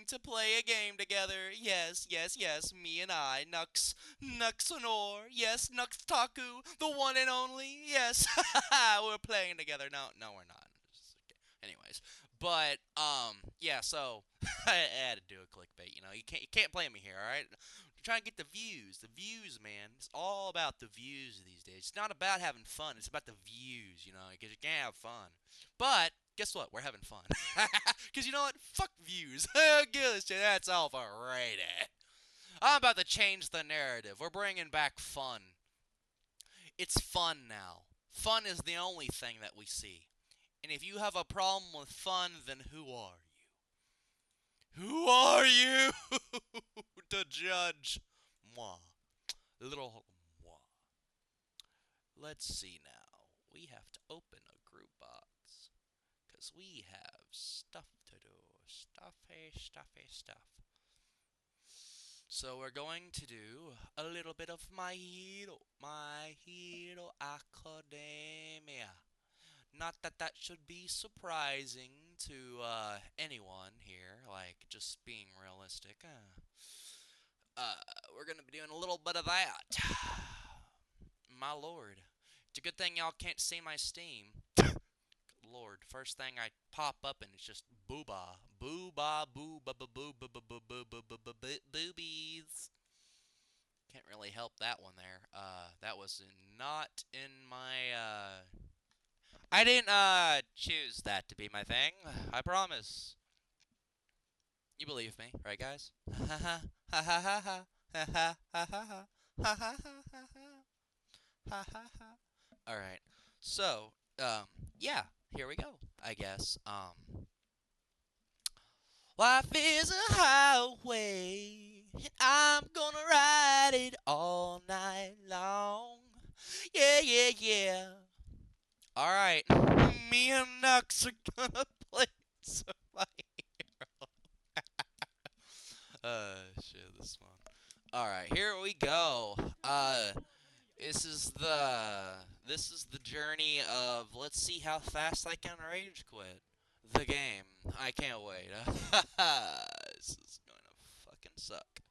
to play a game together. Yes, yes, yes, me and I, Nuxanor. Yes, Nuxtaku, the one and only. Yes, we're playing together. No, no, we're not. Anyways, but yeah. So I had to do a clickbait. You can't blame me here. All right, you're trying to get the views, man. It's all about the views these days. It's not about having fun. It's about the views. Because you can't have fun. But guess what? We're having fun. Because you know what? Fuck views. Good shit. That's overrated. I'm about to change the narrative. We're bringing back fun. It's fun now. Fun is the only thing that we see. And if you have a problem with fun, then who are you? Who are you to judge? Moi. Little moi. Let's see now. We have to open a group box. Because we have stuff to do. Stuffy, stuffy stuff. So we're going to do a little bit of My Hero. My Hero Academia. Not that that should be surprising to anyone here, like just being realistic. We're gonna be doing a little bit of that. My lord. It's a good thing y'all can't see my Steam. Lord, first thing I pop up and it's just booba. Booba, booba, booba, booba, boobies. Can't really help that one there. That was not in my I didn't choose that to be my thing. I promise. You believe me, right guys? Ha ha ha ha ha ha ha ha ha ha ha ha ha ha. All right. So, yeah, here we go. I guess. Life is a highway, and I'm gonna ride it all night long. Yeah, yeah, yeah. All right. Me and Nux are gonna play some My Hero. Shit, this is fun. All right, here we go. This is the journey of let's see how fast I can rage quit the game. I can't wait. This is going to fucking suck.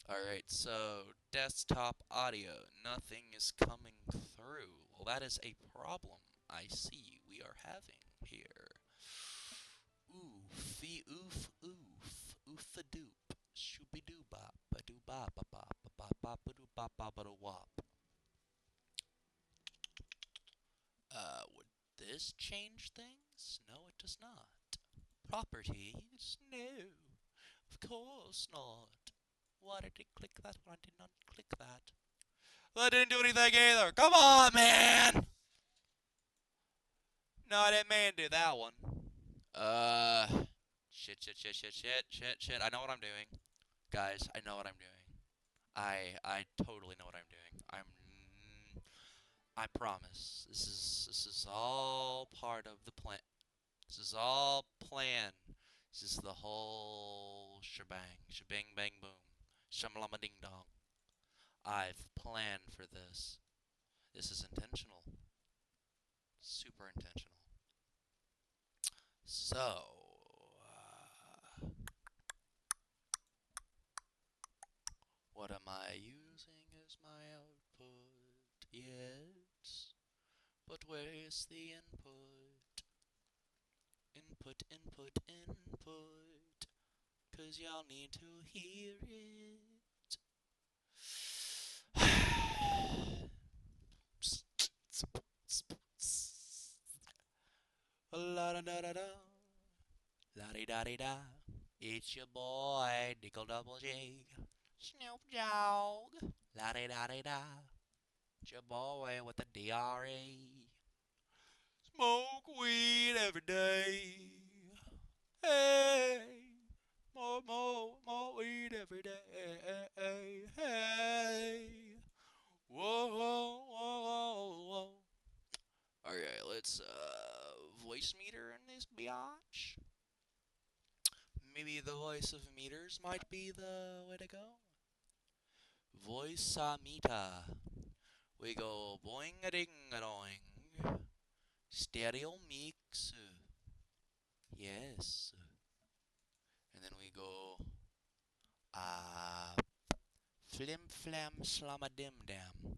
All right, so desktop audio, nothing is coming through. Well, that is a problem I see we are having here. Oofy oof oof oofa doop shooby doo bop ba doo bop ba bop ba bop bop ba doo bop bop ba doo wop. Would this change things? No, it does not. Properties? No, of course not. Why did it click that? Why did not click that? That didn't do anything either. Come on, man. No, I didn't mean to do that one. Uh, shit. I know what I'm doing. Guys, I know what I'm doing. I totally know what I'm doing. I promise. This is all part of the plan. This is all plan. This is the whole shebang. Shebang bang boom. Shamalama ding dong. I've planned for this. This is intentional. Super intentional. So, what am I using as my output? Yes. But where is the input? Input. 'Cause y'all need to hear it. La da da da da. La di da di da. It's your boy, Nickel Double J. Snoop Dogg. La di da di da. It's your boy with the DRE. Smoke weed every day. Hey. More weed every day. Hey. Whoa. Okay, let's voice meter in this biatch. Maybe the voice of meters might be the way to go. Voice meter. We go boing a ding a doing. Stereo mix. Yes. go. Flim flam slam a dim dam.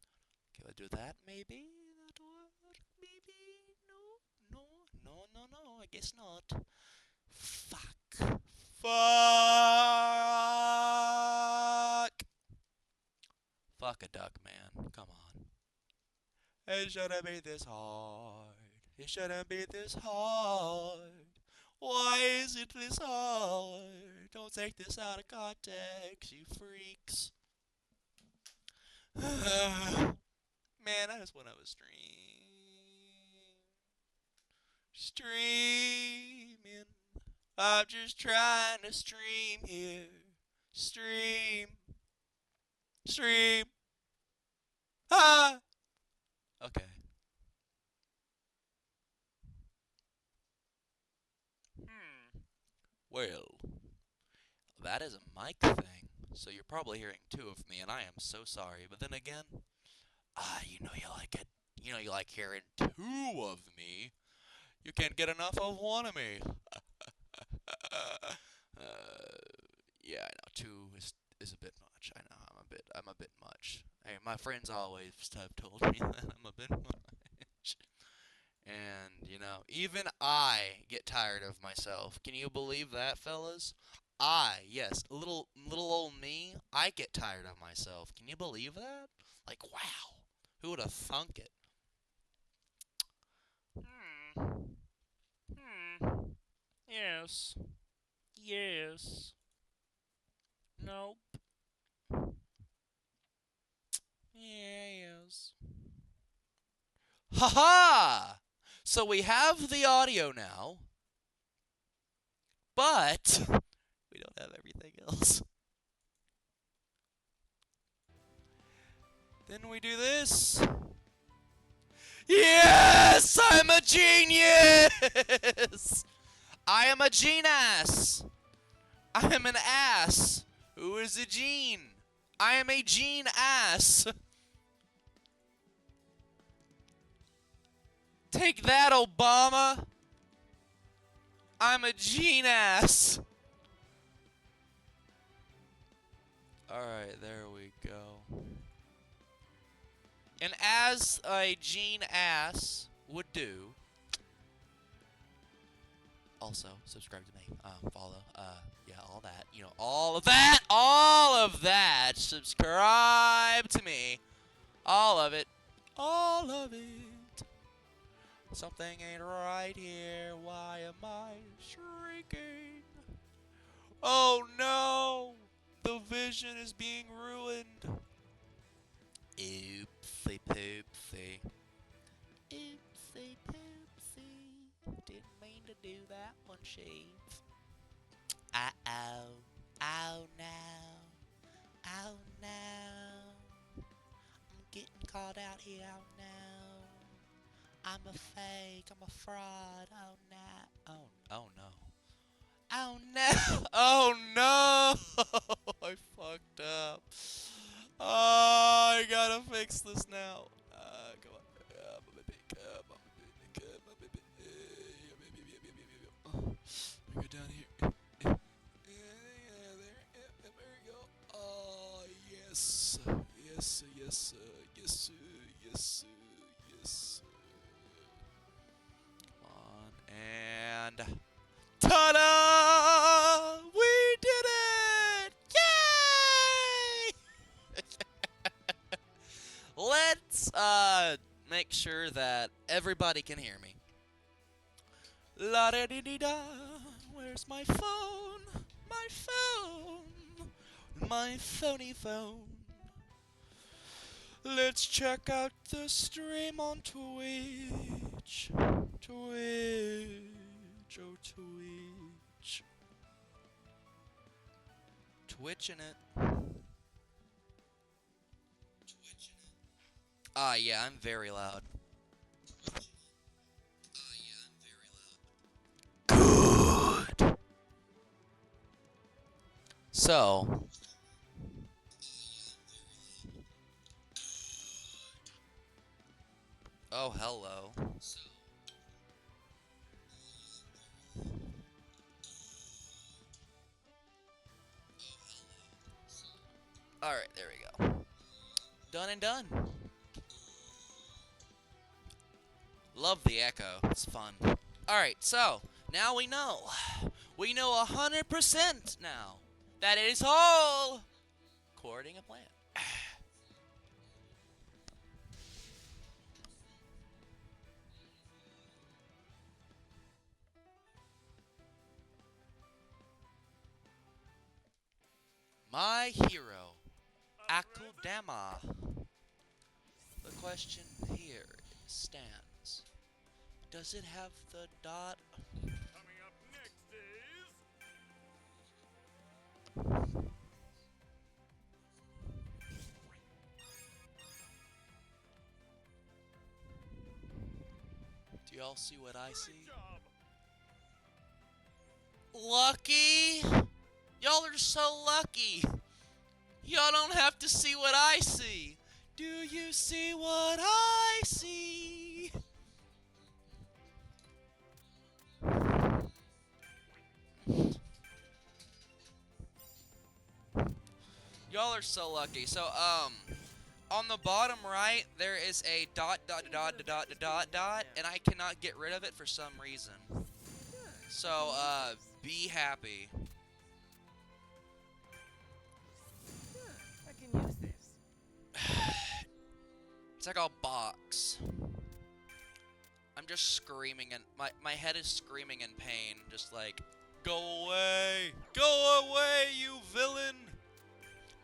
Can I do that maybe? That'll work maybe? No, no, no, no, no. I guess not. Fuck. Fuck. Fuck a duck, man. Come on. It shouldn't be this hard. It shouldn't be this hard. Why is it this hard? Don't take this out of context, you freaks. Man, I just want to have a stream. Streaming. I'm just trying to stream here. Stream. Stream. Ah! Okay. Well, that is a mic thing, so you're probably hearing two of me, and I am so sorry. But then again, you know you like it. You know you like hearing two of me. You can't get enough of one of me. Yeah, I know. Two is a bit much. I know. I'm a bit much. Hey, my friends always have told me that I'm a bit much. And, even I get tired of myself. Can you believe that, fellas? Yes, little old me, I get tired of myself. Can you believe that? Like, wow. Who would have thunk it? Hmm. Hmm. Yes. Yes. Nope. Yes. Haha! So we have the audio now, but we don't have everything else. Then we do this. Yes! I'm a genius! I am a gene-ass! I am an ass! Who is a gene? I am a gene-ass! Take that, Obama! I'm a gene-ass! Alright, there we go. And as a gene-ass would do, also subscribe to me, follow, yeah, all that, all of that, subscribe to me, all of it, something ain't right here, why am I shrieking, oh no, the vision is being ruined, oopsie poopsie, oopsie poopsie, didn't mean to do that one, Shave. Uh-oh. Oh no. Oh no. I'm getting called out here. Oh no. I'm a fake. I'm a fraud. Oh no. Oh no. Oh no. Oh no. I fucked up. Oh, I gotta fix this now. Come on. Go down here. There we go. Oh, yes. Yes, yes, yes, yes, yes. Come on. And ta-da! We did it! Yay! Let's make sure that everybody can hear me. La da dee dee da. Where's my phone? My phone. My phony phone. Let's check out the stream on Twitch. Twitch. Oh, Twitch. Twitching it. Yeah, I'm very loud. Good. So, oh, hello. Alright, there we go. Done and done. Love the echo. It's fun. Alright, so, now we know. We know 100% now that it is all according to plan. My hero, Akudama. The question here stands. Does it have the dot? Coming up next is Do y'all see what I see? great job. Lucky! Y'all are so lucky! Y'all don't have to see what I see! Do you see what I see? Y'all are so lucky. So, on the bottom right, there is a dot, and I cannot get rid of it for some reason. So, be happy. I can use this. It's like a box. I'm just screaming and my head is screaming in pain, just like, go away! Go away, you villain!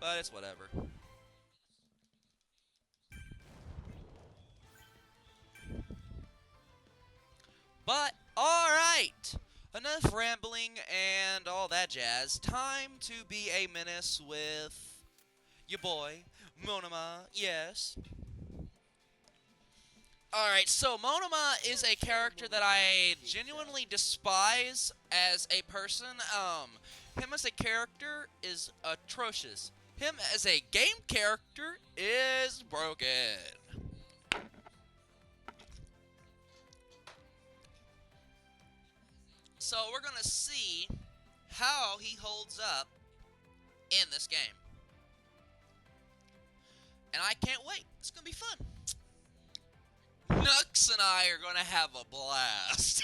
But it's whatever. But, alright! Enough rambling and all that jazz. Time to be a menace with your boy, Monoma, yes. Alright, so Monoma is a character that I genuinely despise as a person. Him as a character is atrocious. Him as a game character is broken. So we're gonna see how he holds up in this game. And I can't wait. It's gonna be fun. Nux and I are gonna have a blast.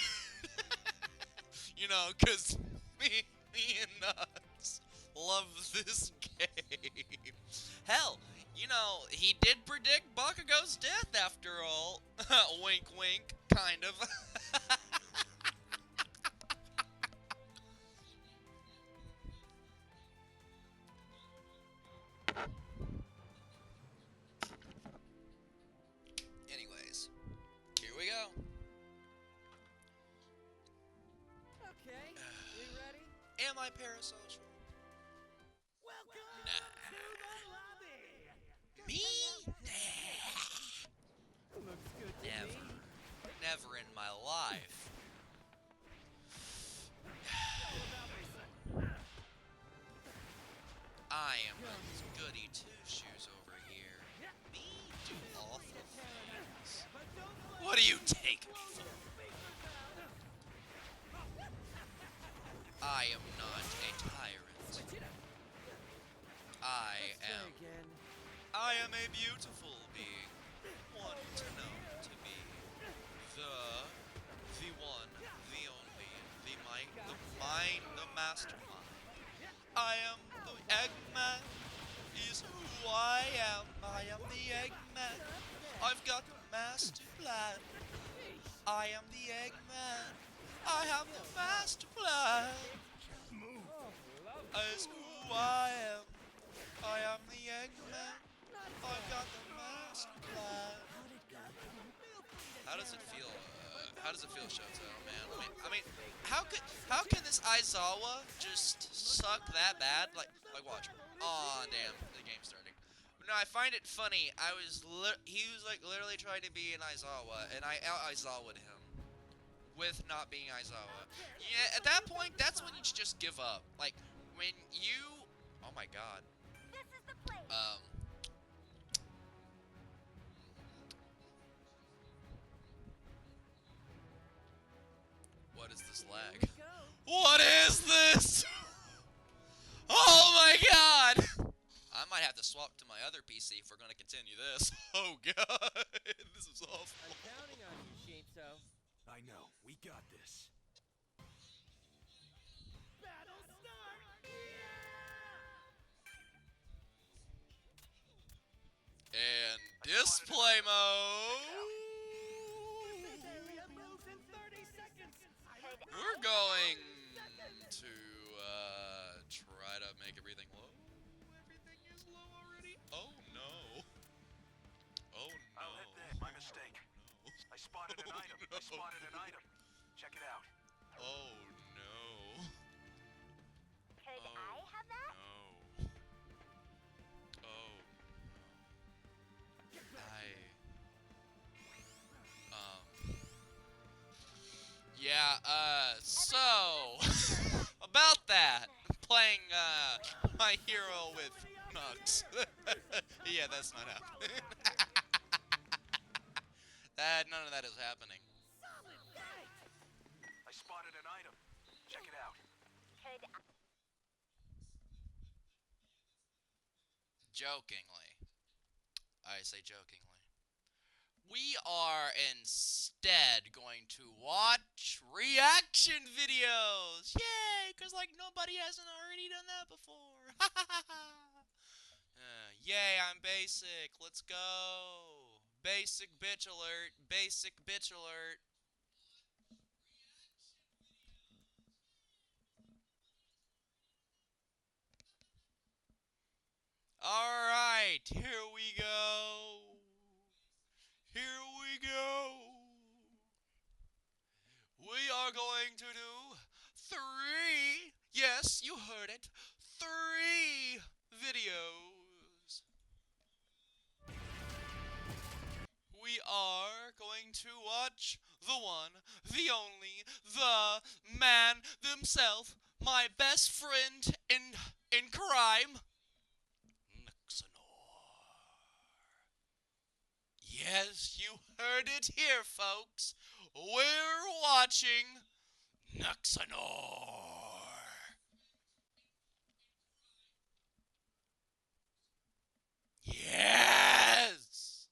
You know, cause me and Nux love this game. Hell, you know, he did predict Bakugo's death after all. Wink wink, kind of. Anyways, here we go. Okay, we ready? Am I parasocial? Welcome Nah. to the lobby. Me? Looks good to Never. me. Never in my life. I am a goody two-shoes over here. Me do awful things. What do you take me for? I am not a tyrant. I am a beautiful being. One to know to be the one, the only, the might, the mind, the mastermind. I am the Eggman, is who I am. I am the Eggman. I've got the master plan. I am the Eggman. I have the master plan. Is who I am. I am the Eggman. I've got the master plan. How does it feel? How does it feel, Shoto, man? I mean, how can this Aizawa just suck that bad? Like watch. Aw, damn, the game's starting. No, I find it funny. He was like literally trying to be an Aizawa, and I out Aizawa'd him with not being Aizawa. Yeah, at that point, that's when you should just give up. Like when you, oh my god. What is this lag? What is this? Oh my god! I might have have to swap to my other PC if we're gonna continue this. Oh god, this is awful. I'm counting on you, Shinto. I know. We got this. Battle start! And display mode. This area moves in 30 seconds. We're going to try to make everything low. Everything is low already. Oh no. Oh no. I'll hit that. My mistake. No. I spotted an item. I spotted an item. Check it out. Oh no. Could Oh, I have that? no. Oh no. Yeah, so about that, playing my hero with Nux. Yeah, that's not happening. None of that is happening. I spotted an item. Check it out. Could I? Jokingly. I say jokingly. We are instead going to watch reaction videos! Yay! Because, like, nobody hasn't already done that before. Yay, I'm basic. Let's go. Basic bitch alert. Basic bitch alert. Alright, here we go. Here we go. We are going to do 3, yes, you heard it, 3 videos. We are going to watch the one, the only, the man himself, my best friend in crime, Nuxanor. Yes, you heard it here, folks. We're watching Nuxanor. Yes!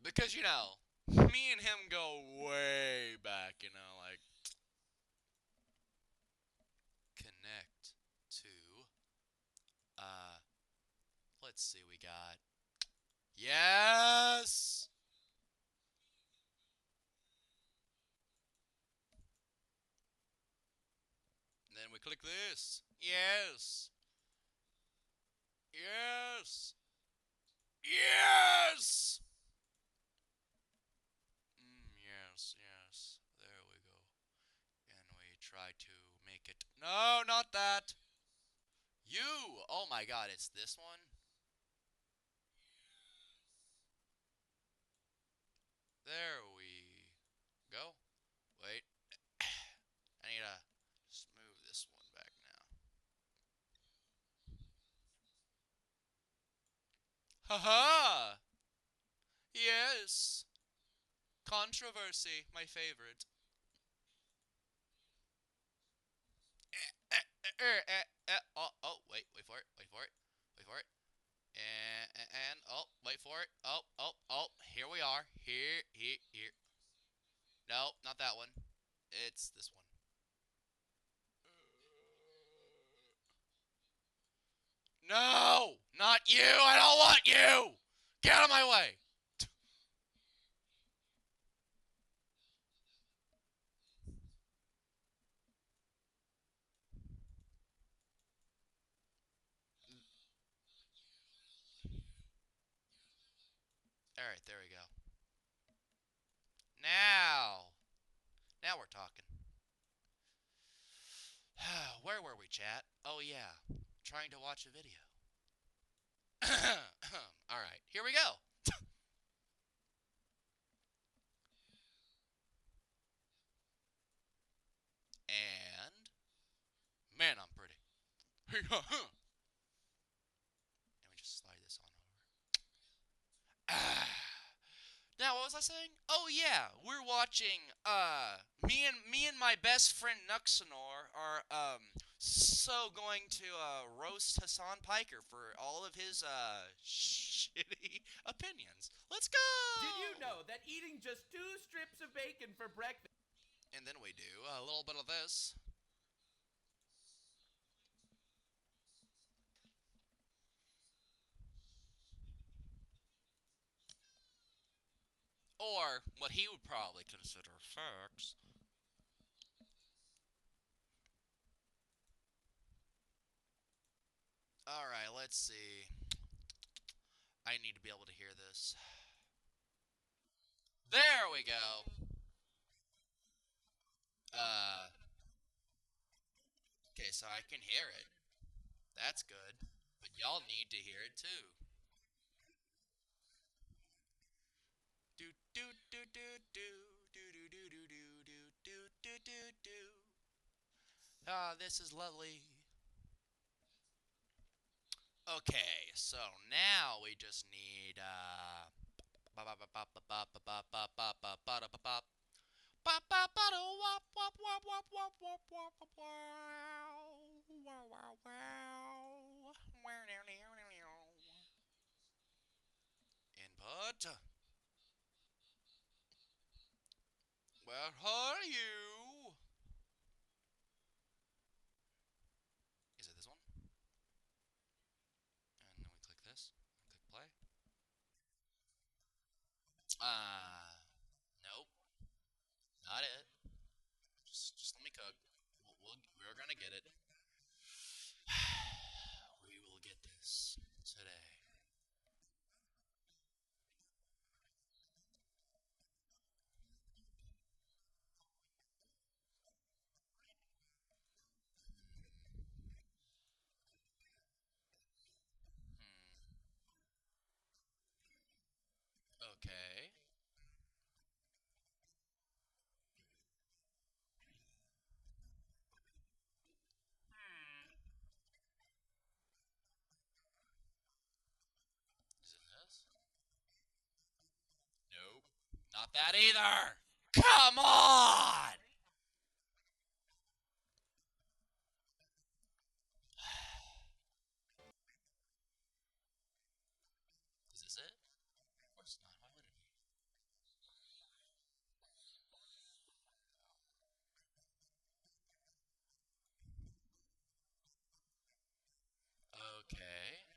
Because, you know, me and him go way back, you know, like, connect to, let's see, we got, yes! And then we click this, yes! Yes! Yes! Yes, yes, there we go. And we try to make it, no, not that! You! Oh my god, it's this one? There we go. Wait. I need to just move this one back now. Haha! Yes! Controversy, my favorite. Oh, wait for it, wait for it, wait for it. And oh, wait for it. Oh, here we are. Here. No, not that one. It's this one. No! Not you! I don't want you! Get out of my way! Alright, there we go. Now we're talking. Where were we, chat? Oh, yeah. Trying to watch a video. Alright, here we go. And man, I'm pretty. Let me just slide this on over. now what was I saying? Oh yeah, we're watching me and my best friend Nuxanor are so going to roast Hassan Piker for all of his shitty opinions. Let's go. Did you know that eating just 2 strips of bacon for breakfast? And then we do a little bit of this. Or what he would probably consider sex. Alright, let's see. I need to be able to hear this. There we go. Uh, okay, so I can hear it. That's good. But y'all need to hear it too. Do do do do do do do do do do do do do do. Ah, this is lovely. Okay, so now we just need input. Where are you? Is it this one? And then we click this. Click play. Nope, not it. Just let me cook. We're gonna get it. We will get this today. Hmm. Okay. Is it this? Nope. Not that either. Come on. Is this it? Of course not. Why would it be? Okay.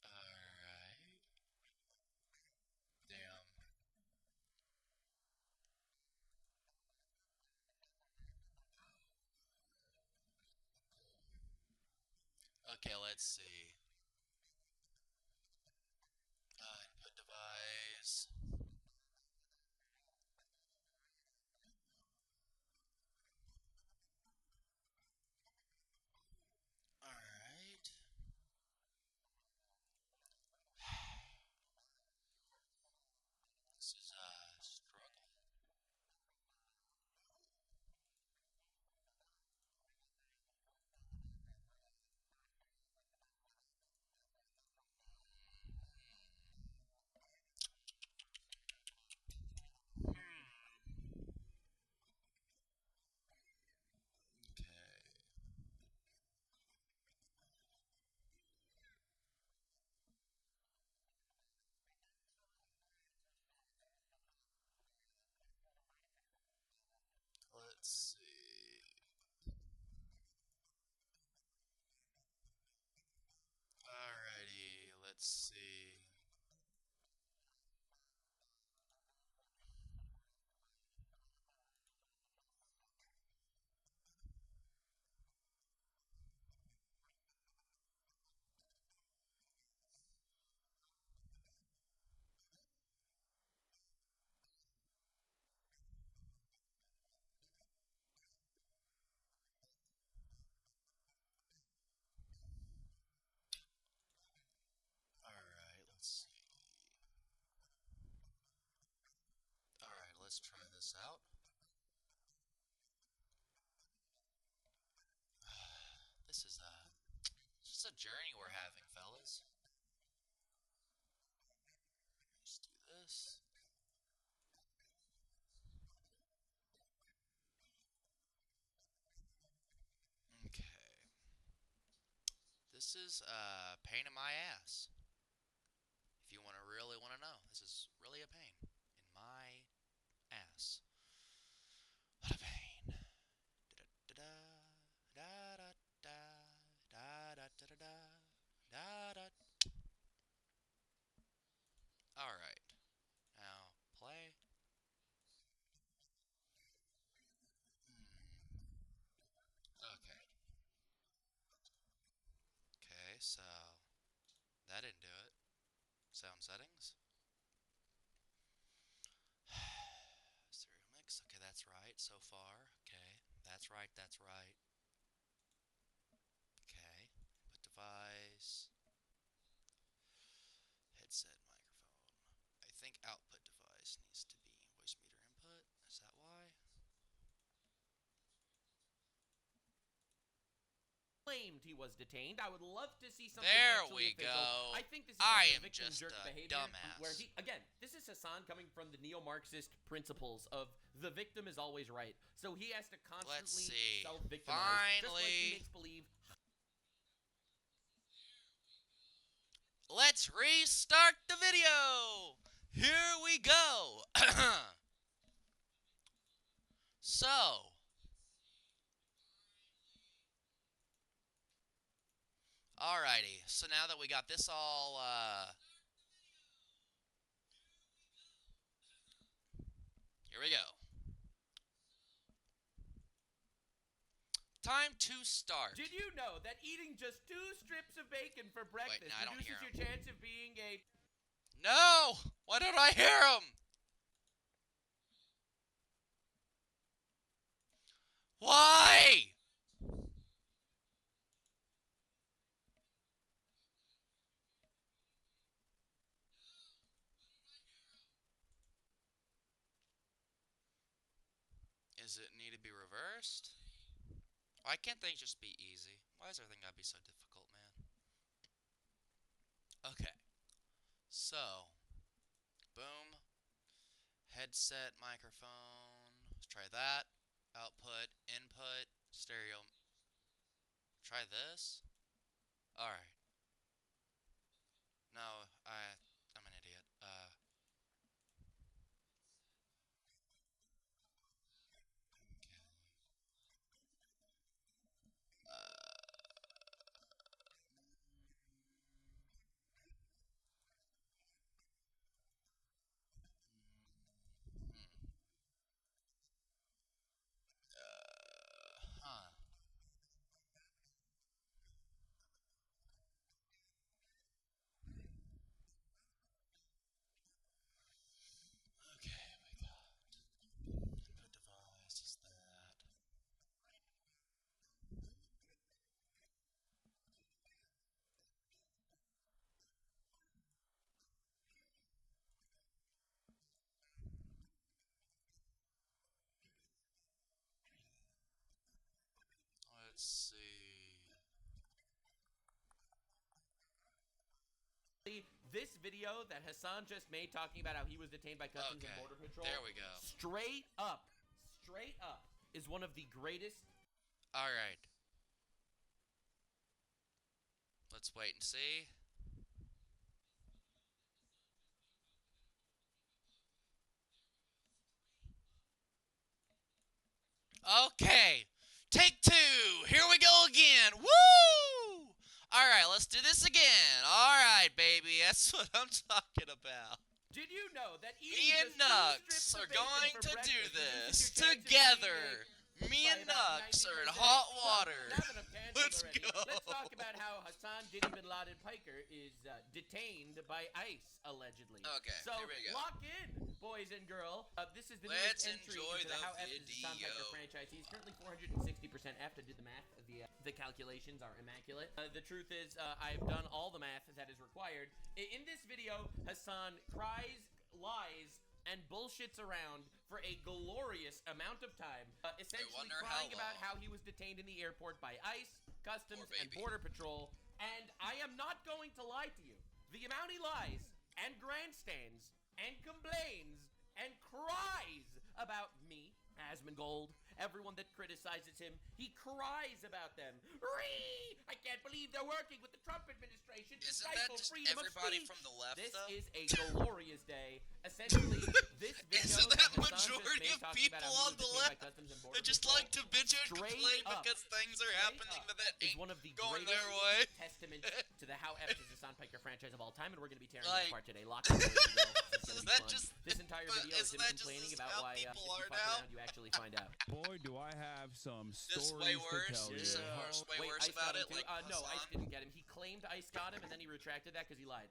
Alright. Damn. Okay, let's see. Input device. Alright. This is a struggle. Hmm. Okay. Let's see. Alrighty, let's see. Alright, let's see. Alright, let's try this out. This is just a journey we're having, fellas. This is a pain in my ass. If you really want to know, this is really a pain in my ass. What a pain. All right. Now play. Okay. Okay, so that didn't do it. Sound settings. Stereo mix. Okay, that's right so far. Okay, that's right. That's right. Okay. Input device. Headset microphone. I think output device needs to be voice meter input. Is that why? Claimed he was detained. I would love to see something There actually we official. go. I think this is I like am a victim just jerk a behavior dumbass. where he again, this is Hassan coming from the neo-Marxist principles of the victim is always right. So he has to constantly see. self-victimize. Just like Finally. he makes believe. Let's restart the video. Here we go. So, alrighty. So now that we got this all, here we go. Time to start. Did you know that eating just 2 strips of bacon for breakfast no, I don't reduces hear your him. chance of being a No! Why don't I hear him? Why? Does it need to be reversed? Why can't things just be easy? Why is everything gotta be so difficult, man? Okay. So, boom. Headset, microphone. Let's try that. Output, input, stereo. Try this. Alright. No, I'm an idiot. Huh. Okay, we got input device is that. Let's see. this video that Hassan just made talking about how he was detained by Customs and Border Patrol. There we go. Straight up, is one of the greatest. Alright. Let's wait and see. Okay. Take 2. Here we go again. Woo! Alright, let's do this again. Alright, baby. That's what I'm talking about. Did you know that Me eating and just 2 Nux strips of are bacon going for to do breakfast this reduces your chance of together. being Me by and about Nux are in 90%. hot So, water. now that I've canceled Let's already, go. Let's talk about how Hassan Diddy Bin Laden Piker is detained by ICE, allegedly. Okay, so here we go. lock in, boys and girls. This is the Let's newest entry enjoy into the the How F is Hassan Piker video. franchise. He's currently 460% F. I did the math. The calculations are immaculate. The truth is, I've done all the math that is required. In this video, Hassan cries, lies, and bullshits around for a glorious amount of time, essentially wonder crying how about long. how he was detained in the airport by ICE, Customs, Poor and baby. Border Patrol. And I am not going to lie to you. The amount he lies and grandstands and complains and cries about me, Asmongold, Everyone that criticizes him, he cries about them. I can't believe they're working with the Trump administration to Isn't that stifle just freedom everybody of speech. from the left, This though? is a glorious day. Essentially, this video Isn't that Hassan just majority made of talking about people how he on was the detained by left? Customs and Border They just Patrol like to bitch and Straight complain up. because things are happening that is ain't one of the going greatest their way. testament to the How F is Hassan Piker franchise of all time, and we're going to be tearing Like- this apart today. Lock in, boys and girls. It's Is gonna be that fun. just- This entire but video is isn't him that just complaining as about how why if people you are fuck now? around, you actually find out. Boy, do I have some This stories way to worse. tell you. Way Wait, worse Ice about got him it. too? Like No, Ice Hassan? didn't get him. He claimed Ice got him, and then he retracted that because he lied.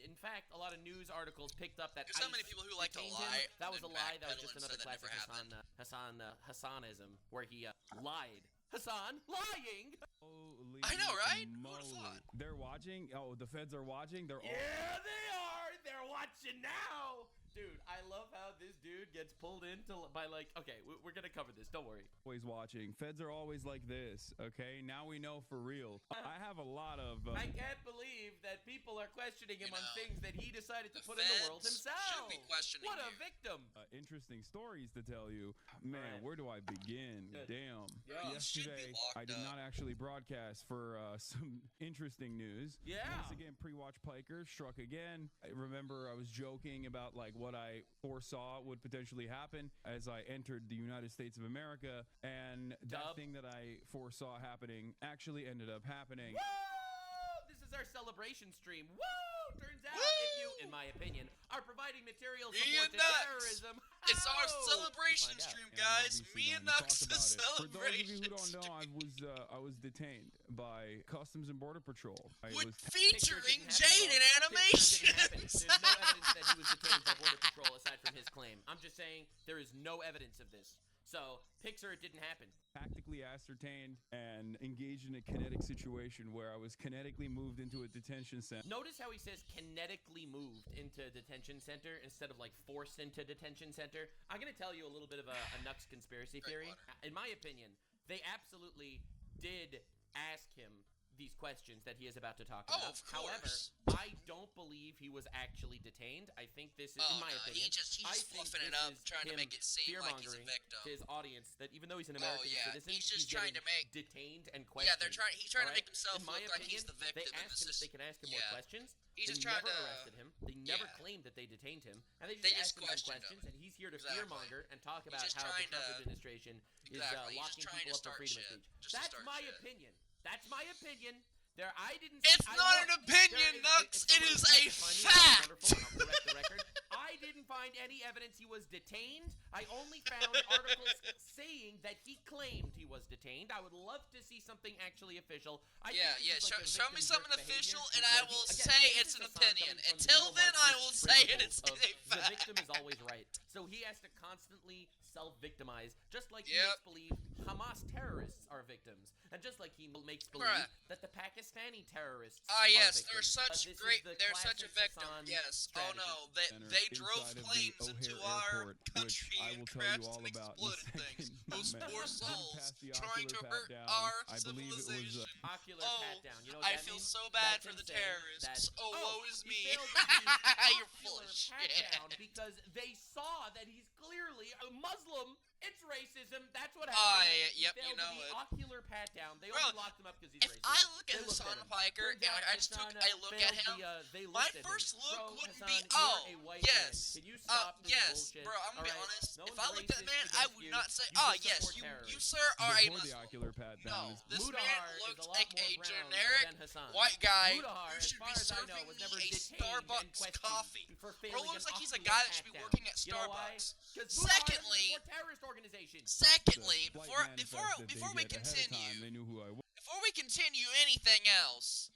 In fact, a lot of news articles picked up that There's so Ice many people who like to detained lie him. That and was a then lie. That was backpedal just and another say that never classic Hassanism, where he lied. Hassan lying. Holy I know, right? Who would've moly. thought? They're watching. Oh, the feds are watching. They're Yeah, they are. They're watching now. Dude, I love how this dude gets pulled into by like. Okay, we're gonna cover this. Don't worry. always watching. Feds are always like this. Okay, now we know for real. I have a lot of. I can't believe that people are questioning him You on know, things that he decided to the put in the world feds himself. should be questioning What a you. victim. Interesting stories to tell you. Man, Alright. where do I begin? Good. Damn. Yeah. You should be Yesterday, locked I did up. not actually broadcast for some interesting news. Yeah. Once again, pre-watch Piker struck again. I remember I was joking about like what I foresaw would potentially happen as I entered the United States of America, and that Dub. thing that I foresaw happening actually ended up happening. Woo! This is our celebration stream. Woo! Turns out, if you, in my opinion, are providing material Me support and to Nux. terrorism. It's our Oh! celebration Find out. stream, And I'm guys. obviously Me going and to talk Nux is about it. For those of celebration you who don't know, stream. I was detained by Customs and Border Patrol. I With was featuring Picture didn't happen, Jaden though. Picture didn't happen. animations. There's no evidence that he was detained by Border Patrol aside from his claim. I'm just saying there is no evidence of this. So, Pixar, it didn't happen. tactically ascertained and engaged in a kinetic situation where I was kinetically moved into a detention center. Notice how he says kinetically moved into a detention center instead of like forced into detention center. I'm gonna tell you a little bit of a Nux conspiracy theory. In my opinion, they absolutely did ask him these questions that he is about to talk Oh, about. of However, course. I don't believe he was actually detained. I think this is, Oh, in my no, opinion, he's just I think fluffing it this up, is trying to him make it seem like he's a fear-mongering victim. to his audience that even though he's an American yeah, citizen, he's just trying to getting make- detained and questioned. Yeah, he's trying to make Alright? himself In my look like he's opinion, the victim. They and asked this him if is- they could ask him yeah. more questions. He's They just trying never to- arrested him. They never yeah. claimed that they detained him. And they They just just asked him some questioned questions, him. and he's here to Exactly. fearmonger and talk He's about just how the trying Trump to- administration Exactly. is He's just locking trying people to up for start freedom of shit. speech. Just to That's start my shit. opinion. That's my opinion. I didn't. It's I not looked. an opinion, There Nux. if It someone is would like a to find me, that'd be fact. wonderful, and I'll correct the record. I didn't find any evidence he was detained. I only found articles saying that he claimed he was detained. I would love to see something actually official. I Yeah, think yeah. this is like a Show me victim something jerk behavior official, and because I he- will again, say this it's is an Hassan opinion. coming from the Until then, I neo-Marxist will say it principles is of a the fact. victim is always right. So he has to constantly self-victimize, just like he Yep. makes believe Hamas terrorists are victims, and just like he makes believe Bruh. that the Pakistani terrorists Ah, are yes, victims. they're such This is great. the They're such a classic victim. Hassan Yes. strategy. Oh no, they Center drove inside of the planes into O'Hare our Airport, country which I and will tell crashed you all and about in a exploded things. second. Those Man, poor didn't souls pass the trying to ocular hurt pat down. our I believe it was, civilization. Ocular Oh, pat down. You know what I that feel means? so bad That's for him the saying terrorists. that, Oh, woe is he me. failed to use You're full ocular of pat shit. down because they saw that he's clearly a Muslim. It's racism. That's what Oh, happened. yeah, He yep, failed you know to be it. ocular pat down. They Bro, only locked him up because he's If racist. I look They at looked Hassan him. Piker Turns and out I just took Hassan, a look at failed him, they my looked at first him. look Bro, wouldn't Hassan, be, you're oh, a white yes. man. Can you stop this Yes, bullshit? bro, I'm gonna be Alright? honest. No If one's I looked at the racist man, I against would you. not say, You oh, just yes, support you terrorists. sir, are a Before the Muslim. ocular pat down No, is this Mudahar man is a looked lot like more a brown generic than Hassan. white guy Mudahar, who as should far be as I know, serving was me never a detained and Starbucks questioned coffee. for Bro failing looks an like he's a ocular guy that should be pat working down. at You know why? Starbucks. 'Cause Secondly, Mudahar is a terrorist organization. Secondly, the flight before manifest that before they we get ahead of time, continue, they knew who I was. before we continue anything else,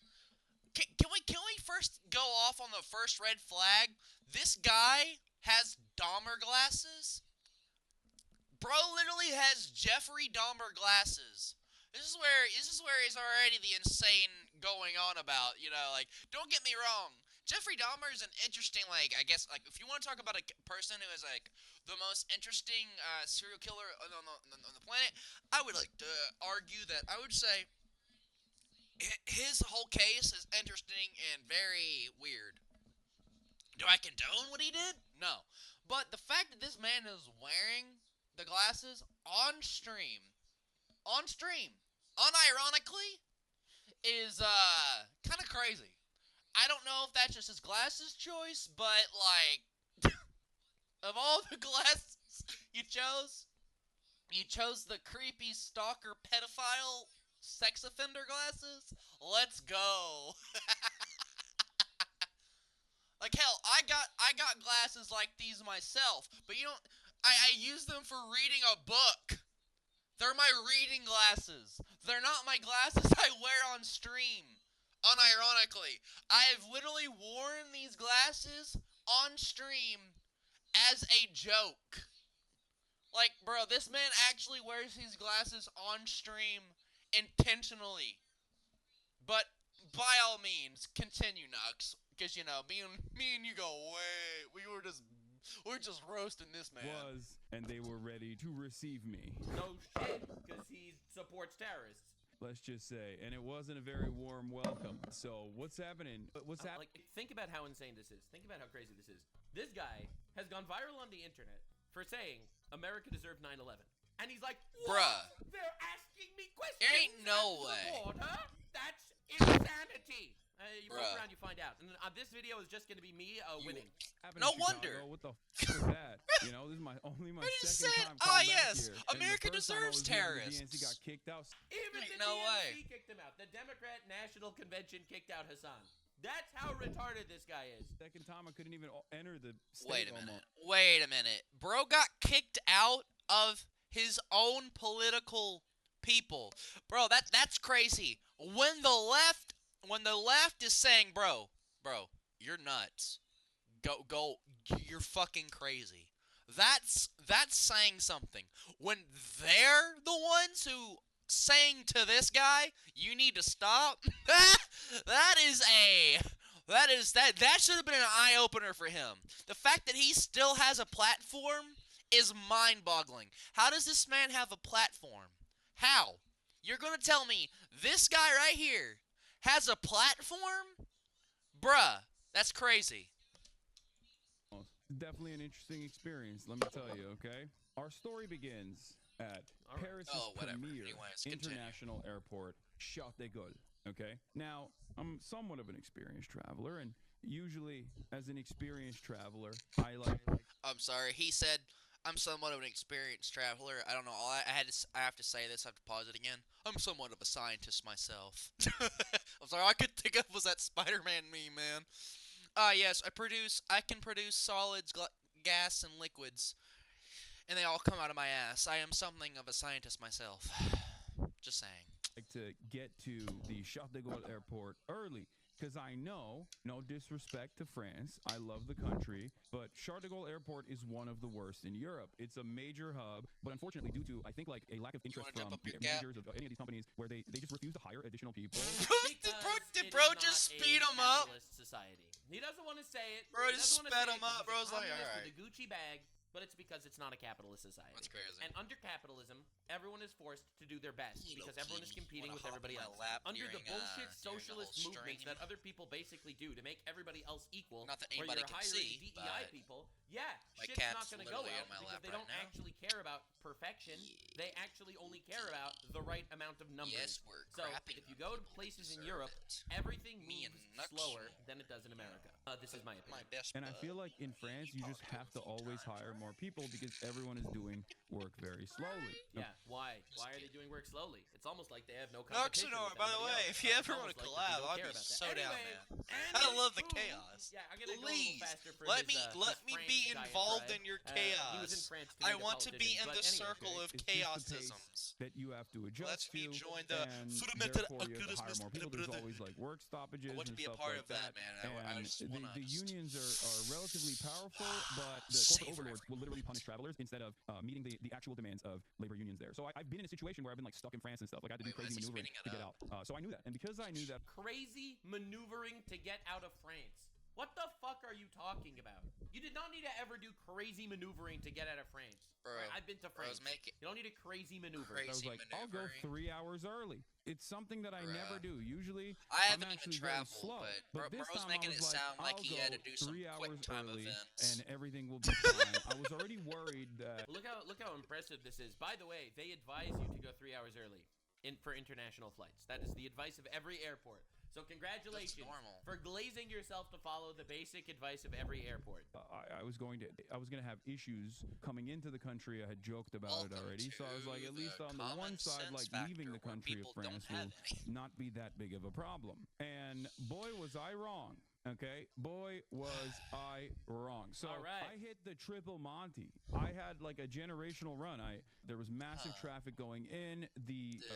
can we first go off on the first red flag? This guy has Dahmer glasses. Bro literally has Jeffrey Dahmer glasses. This is where he's already the insane going on about, like, don't get me wrong. Jeffrey Dahmer is an interesting, I guess, if you want to talk about a person who is, the most interesting serial killer on the planet, I would like to argue that I would say his whole case is interesting and very weird. Do I condone what he did? No. But the fact that this man is wearing the glasses on stream. On stream. Unironically, is kind of crazy. I don't know if that's just his glasses choice, but like, of all the glasses you chose the creepy stalker pedophile sex offender glasses. Let's go. Like hell, I got glasses like these myself, but you don't. I use them for reading a book. They're my reading glasses. They're not my glasses I wear on stream. Unironically, I have literally worn these glasses on stream as a joke. Like, bro, this man actually wears these glasses on stream intentionally. But by all means, continue, Nux, because you know, me and you go way. We're just roasting this man. And they were ready to receive me. No shit, because he supports terrorists. Let's just say, and it wasn't a very warm welcome. So what's happening? What's happening? Like, think about how insane this is. Think about how crazy this is. This guy has gone viral on the internet for saying America deserved 9/11, and he's like, what? Bruh. They're asking me questions. There ain't no at the way. border? That's insanity. You look Bruh. around, you find out. And this video is just going to be me winning. Happened No in Chicago. wonder. What the f was that? You know, this is my just second said, time "Ah, coming back yes, here. And the America first time I deserves was here, terrorists." The DNC got kicked out. Even Ain't the no DNC way. kicked him out. The Democrat National Convention kicked out Hassan. That's how retarded this guy is. Second time I couldn't even enter the state. Wait a minute. almost. Wait a minute. Bro got kicked out of his own political people. Bro, that's crazy. When the left is saying, bro, you're nuts. Go, you're fucking crazy. That's saying something. When they're the ones who saying to this guy, you need to stop. that should have been an eye opener for him. The fact that he still has a platform is mind-boggling. How does this man have a platform? How? You're gonna tell me this guy right here has a platform? Bruh, that's crazy. Definitely an interesting experience, let me tell you, okay? Our story begins at All right. Paris' Whatever. premier Anyways, continue. international airport, Charles de Gaulle, okay? Now, I'm somewhat of an experienced traveler, and usually, as an experienced traveler, I like... I'm sorry. He said, I'm somewhat of an experienced traveler. I don't know. I have to say this. I have to pause it again. I'm somewhat of a scientist myself. I'm sorry. All I could think of was that Spider-Man meme, man. Yes. I can produce solids, gas, and liquids, and they all come out of my ass. I am something of a scientist myself. Just saying. like to get to the Charles de Gaulle airport early because I know, no disrespect to France, I love the country, but Charles de Gaulle airport is one of the worst in Europe. It's a major hub, but unfortunately due to, I think, like a lack of interest wanna jump from up your gap? managers of any of these companies where they just refuse to hire additional people. Did bro just speed him up? Society. He doesn't want to say it. Bro He just doesn't wanna sped say it him up. 'cause Bro's he's a like, communist alright. with a Gucci bag, but it's because it's not a capitalist society. That's crazy. And under capitalism, everyone is forced to do their best Little because everyone is kitty, competing wanna with hop everybody in my else. lap Under the during, bullshit during the socialist whole movements stream. that other people basically do to make everybody else equal, Not that where anybody you're can hiring see, DEI but people, yeah, my shit's not cat's going to go literally out in my because lap they right don't now. actually care about perfection. They actually only care about the right amount of numbers. Yes, we're So crapping if you on go to people that places in deserve Europe, it. everything Me moves and Nux. slower than it does in America. This is my opinion. My best And I bud. feel like in France, you just have to always hire more people because everyone is doing work very slowly. Yeah, why? Why are they doing work slowly? It's almost like they have no competition. Noxenor, with by the everybody way, else. if you It's ever almost want to like they collab, don't I'd care be about that. so down, Anyway, man. and I it's love the food. chaos. Yeah, I'm gonna go a Please, little faster for let his, me his be France involved diatribe. in your He was in chaos. France to I meet a want to be politician, in but the anyway, circle of It's just the pace chaosisms. that you have to adjust Let's me to, join the and fundamental therefore you have to hire algorithm more people. There's brother. always like work stoppages I want to and be a stuff part like of that, man. I And just the wanna just unions are relatively powerful, but the Savor corporate overlords will literally punish travelers instead of meeting the actual demands of labor unions there. So I've been in a situation where I've been like stuck in France and stuff. Like I had to do Wait, why crazy is he maneuvering spinning it to get out. So I knew that, and because I knew that, crazy maneuvering to get out of France. What the fuck are you talking about? You did not need to ever do crazy maneuvering to get out of France. Bro, Right, I've been to France. making You don't need a crazy maneuver. Crazy. I was like, I'll go maneuvering. 3 hours early. It's something that I never Bruh. do. Usually, I I'm haven't even actually very traveled, slow. but this bro's time making I it was sound like I'll he had go to do some 3 quick hours time early, events. and everything will be fine. I was already worried that Look how impressive this is. By the way, they advise you to go 3 hours early for international flights. That is the advice of every airport. So congratulations normal. for glazing yourself to follow the basic advice of every airport. I was going to have issues coming into the country. I had joked about it Welcome already, so I was like, to at least the on the one common side, sense like leaving the factor where country of people don't France have will not be that big of a problem. And boy, was I wrong. Okay, boy, was I wrong. So All right. I hit the triple Monty. I had like a generational run. There was massive traffic going in.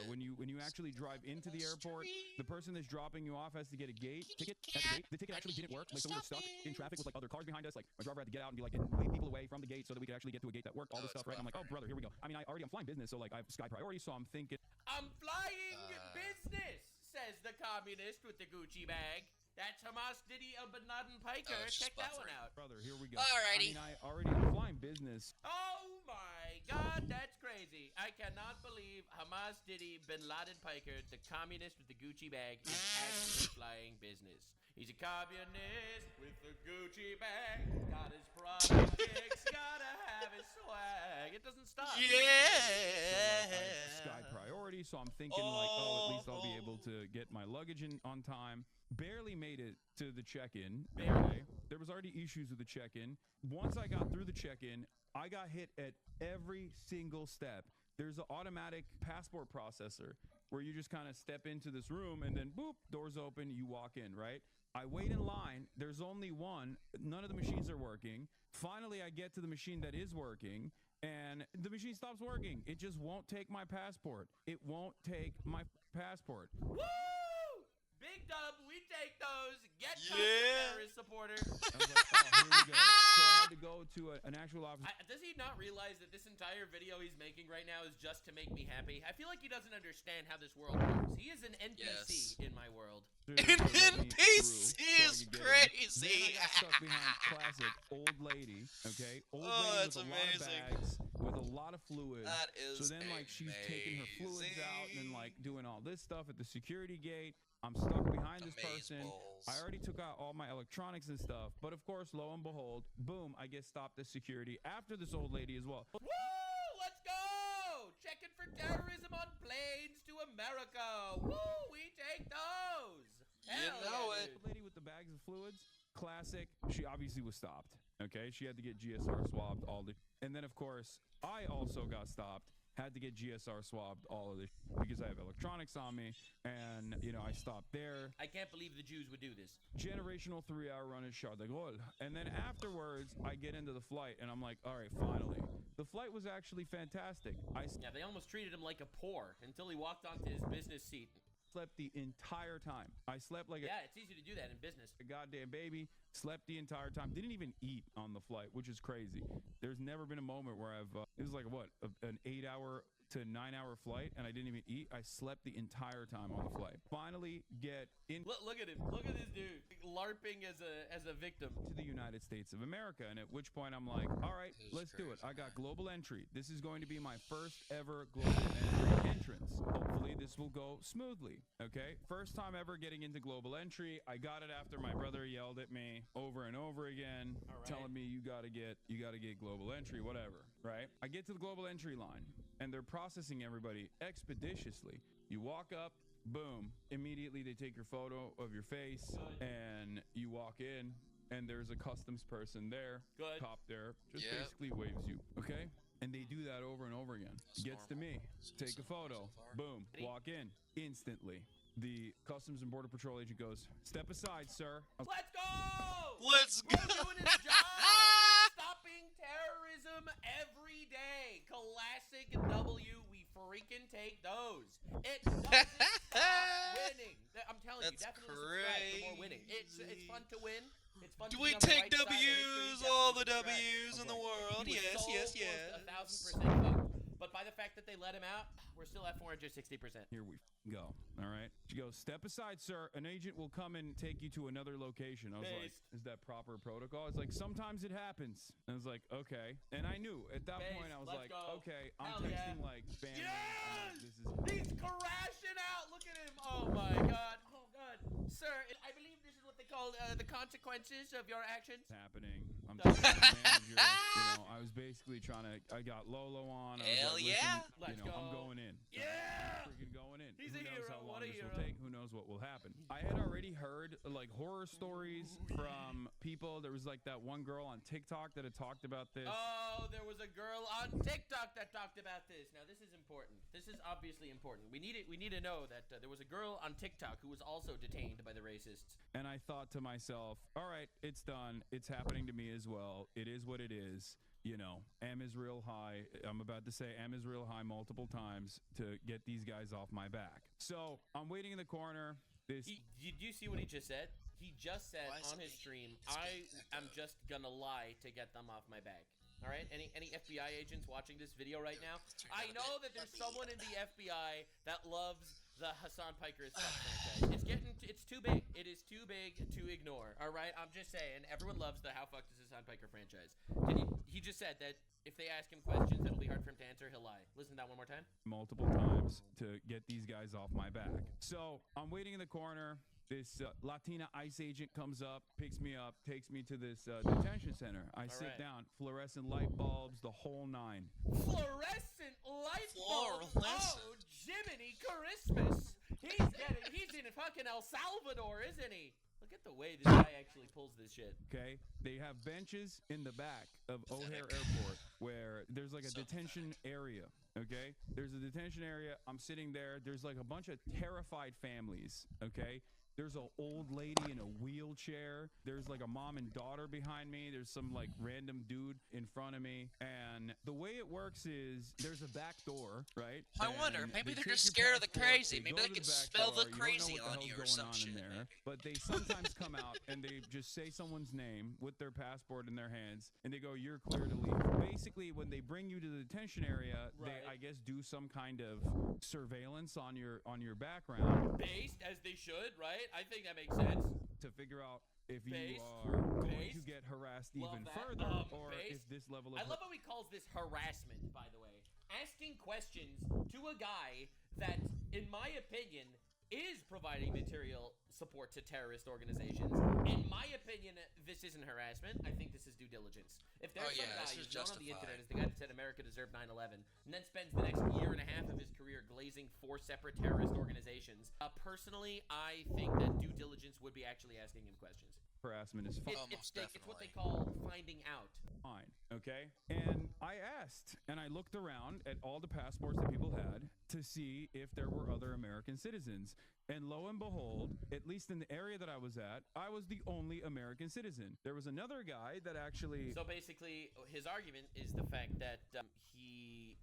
When you actually drive into the airport, the person that's dropping you off has to get a gate ticket. At the gate. The ticket actually didn't work. Like, so we were stuck in traffic with like other cars behind us. Like my driver had to get out and be like, wave people away from the gate so that we could actually get to a gate that worked. All this stuff, right? And I'm like, oh brother, here we go. I mean, I'm flying business, so like I have sky priority. So I'm thinking, I'm flying business, says the communist with the Gucci bag. That's Hamas Diddy of Bin Laden Piker. Oh, it's just Check that one buffering. out. brother, here we go. Alrighty. I mean, I'm flying business. Oh my god, that's crazy. I cannot believe Hamas Diddy Bin Laden Piker, the communist with the Gucci bag, is actually flying business. He's a communist with the Gucci bag. Got his projects, gotta have his swag. It doesn't stop. Sky priority, so I'm thinking like, oh, at least I'll be able to get my luggage in on time. Barely made it to the check-in. Okay. There was already issues with the check-in. Once I got through the check-in, I got hit at every single step. There's an automatic passport processor where you just kind of step into this room and then boop, doors open, you walk in, right? I wait in line. There's only one. None of the machines are working. Finally, I get to the machine that is working, and the machine stops working. It just won't take my passport. It won't take my passport. Woo! Big dub, we take those. Get Yeah. terrorist supporter. I was like, oh, here we go. So I had to go to an actual office. Does he not realize that this entire video he's making right now is just to make me happy? I feel like he doesn't understand how this world works. He is an NPC in my world. to An let me NPC through is so I could get in. crazy. Then I got stuck behind classic old lady, okay? Old Oh, lady that's with a lot of amazing. bags, with a lot of fluid. That is So then, like, she's taking her fluids out and, like, doing all this stuff at the security gate. I'm stuck behind this person. I already took out all my electronics and stuff. But, of course, lo and behold, boom, I get stopped at security after this old lady as well. Woo! Let's go! Checking for terrorism on planes to America. Woo! We take those. Hell know yeah, it. dude. The lady with the bags of fluids, classic. She obviously was stopped. Okay, she had to get GSR swabbed, all the, and then of course I also got stopped. Had to get GSR swabbed, all of this because I have electronics on me, and you know I stopped there. I can't believe the Jews would do this. Generational 3-hour run at Charles de Gaulle, and then afterwards I get into the flight, and I'm like, all right, finally. The flight was actually fantastic. I Yeah, they almost treated him like a poor until he walked onto his business seat. slept the entire time. I slept like Yeah, it's easy to do that in business. a goddamn baby. Slept the entire time. Didn't even eat on the flight, which is crazy. There's never been a moment where I've it was like an 8-hour to 9-hour flight, and I didn't even eat. I slept the entire time on the flight. Finally get into Look at him. Look at this dude LARPing as a victim. the United States of America, and at which point I'm like, all right, let's do it. I got global entry. This is going to be my first ever global entry entrance. Hopefully this will go smoothly. Okay, first time ever getting into global entry. I got it after my brother yelled at me over and over again, All right. telling me you gotta get global entry, whatever. Right? I get to the global entry line, and they're processing everybody expeditiously. You walk up. Boom. Immediately they take your photo of your face and you walk in and there's a customs person there. Good. Cop there. Just Yep. basically waves you. Okay? And they do that over and over again. That's Gets to normal. me. Take a photo. so far. Boom. Walk in. Instantly. The Customs and Border Patrol agent goes, "Step aside, sir." I was Let's go! Let's Bro go. doing his job! Stopping terrorism every day. Classic W. We freaking take those. It doesn't stop winning. I'm telling you, That's definitely subscribe for more winning. It's crazy. fun to win. It's fun Do to we be on the take right side of history. W's, all the Definitely subscribe. W's in the world? He was Yes, so yes, close yes. to 1,000% fucked. But by the fact that they let him out, we're still at 460%. Here we go. All right. She goes, "Step aside, sir. An agent will come and take you to another location." I was like, Based. "Is that proper protocol?" It's like, "Sometimes it happens." And I was like, "Okay." And I knew at that Based. point, I was Let's like, go. "Okay, I'm Hell yeah. texting like family. Yes! This is He's crashing out. Look at him. Oh my god. Oh god. Sir, I believe this is what they call the consequences of your actions. happening. I'm talking to the manager. I was basically trying to. I got Lolo on. I was Hell like, yeah. "Listen, Let's I'm go. going in. Yeah. I'm freaking going in. He's Who a knows hero. how long What a this hero. will take? Who knows what will happen? I had already heard like horror stories from people. There was like that one girl on TikTok that had talked about this. Oh, there was a girl on TikTok that talked about this. Now, this is important. This is obviously important. We need to know that there was a girl on TikTok who was also detained by the racists. And I thought to myself, all right, it's done. It's happening to me as well. It is what it is. Am is real high. I'm about to say am is real high multiple times to get these guys off my back. So I'm waiting in the corner. Did you see what he just said? He just said Why is on it his me? stream, It's I getting am echoed. just gonna lie to get them off my back. All right? Any FBI agents watching this video right now? Turn I down a know bit. that there's Let me- someone in the FBI that loves the Hassan Piker as fuck franchise. It's too big. It is too big to ignore. All right? I'm just saying, everyone loves the How Fucked is Hassan Piker franchise. He just said that if they ask him questions that'll be hard for him to answer, he'll lie. Listen to that one more time. multiple times to get these guys off my back. So I'm waiting in the corner. This Latina ICE agent comes up, picks me up, takes me to this detention center. I sit right. down, fluorescent light bulbs, the whole nine. Fluorescent light bulb. Fluorescent. Oh, Jiminy Christmas. He's in fucking El Salvador, isn't he? Look at the way this guy actually pulls this shit. Okay, they have benches in the back of O'Hare Airport where there's like a detention area. Okay, there's a detention area. I'm sitting there. There's like a bunch of terrified families. Okay. There's an old lady in a wheelchair. There's like a mom and daughter behind me. There's some like random dude in front of me. And the way it works is there's a back door, right? I wonder, And maybe they they're take just your scared of the passport, crazy. Maybe go they to can the back spell door. the You don't know crazy what the on hell's you or going some on in shit, there. maybe. But they sometimes come out and they just say someone's name with their passport in their hands and they go, "You're clear to leave." Basically, when they bring you to the detention area, Right. they, I guess, do some kind of surveillance on your background Based as they should, right? I think that makes sense. to figure out if you Based. are going to Based. get harassed Love even that. further, or Based. if this level of I love how he calls this harassment, by the way. Asking questions to a guy that, in my opinion, is providing material support to terrorist organizations. In my opinion, this isn't harassment. I think this is due diligence. If there's Oh, some yeah, guy this who's is known on the justified. internet as the guy that said America deserved 9/11, and then spends the next year and a half of his career glazing 4 separate terrorist organizations, personally, I think that due diligence would be actually asking him questions. harassment is fine. It's most what they definitely. call finding out. Fine, okay? And I asked, and I looked around at all the passports that people had to see if there were other American citizens. And lo and behold, at least in the area that I was at, I was the only American citizen. There was another guy that actually... So basically, his argument is the fact that he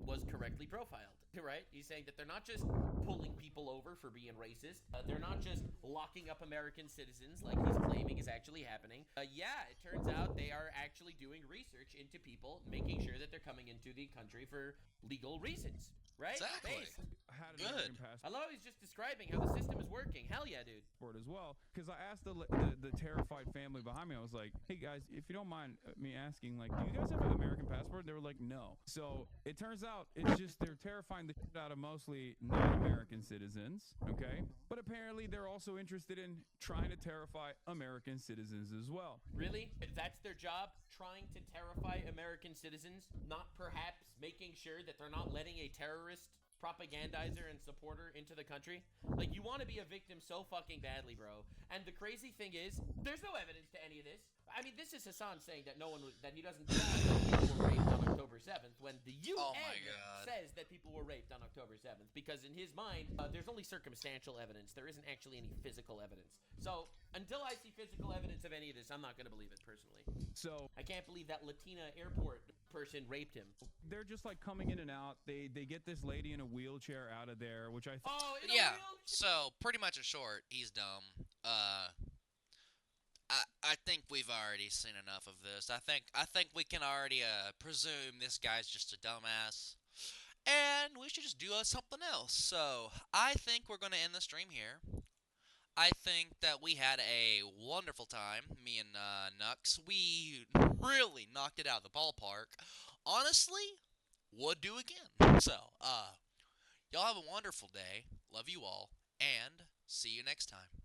was correctly profiled, right? He's saying that they're not just pulling people over for being racist. They're not just locking up American citizens like he's claiming is actually happening. Yeah, it turns out they are actually doing research into people, making sure that they're coming into the country for legal reasons, right? Exactly. Based. had an Good. American I passport love how he's just describing how the system is working. Hell yeah, dude. as well, because I asked the terrified family behind me. I was like, "Hey guys, if you don't mind me asking, like, do you guys have an American passport?" And they were like, "No." So it turns out it's just they're terrifying the shit out of mostly non-American citizens. Okay, but apparently they're also interested in trying to terrify American citizens as well. Really? That's their job? Trying to terrify American citizens? Not perhaps making sure that they're not letting a terrorist propagandizer and supporter into the country? Like, you want to be a victim so fucking badly, bro. And the crazy thing is, there's no evidence to any of this. I mean, this is Hassan saying that that he doesn't believe that people were raped on October 7th, when the UN Oh my God. says that people were raped on October 7th, because in his mind, there's only circumstantial evidence. There isn't actually any physical evidence. So, until I see physical evidence of any of this, I'm not going to believe it personally. So I can't believe that Latina airport person raped him. they're just like coming in and out. They get this lady in a wheelchair out of there, which I thought. Oh, in a Yeah. wheelchair? So pretty much in short, he's dumb. I think we've already seen enough of this. I think we can already presume this guy's just a dumbass. and we should just do something else. So I think we're going to end the stream here. I think that we had a wonderful time, me and Nux. We really knocked it out of the ballpark. Honestly, would do again. So, y'all have a wonderful day. Love you all, and see you next time.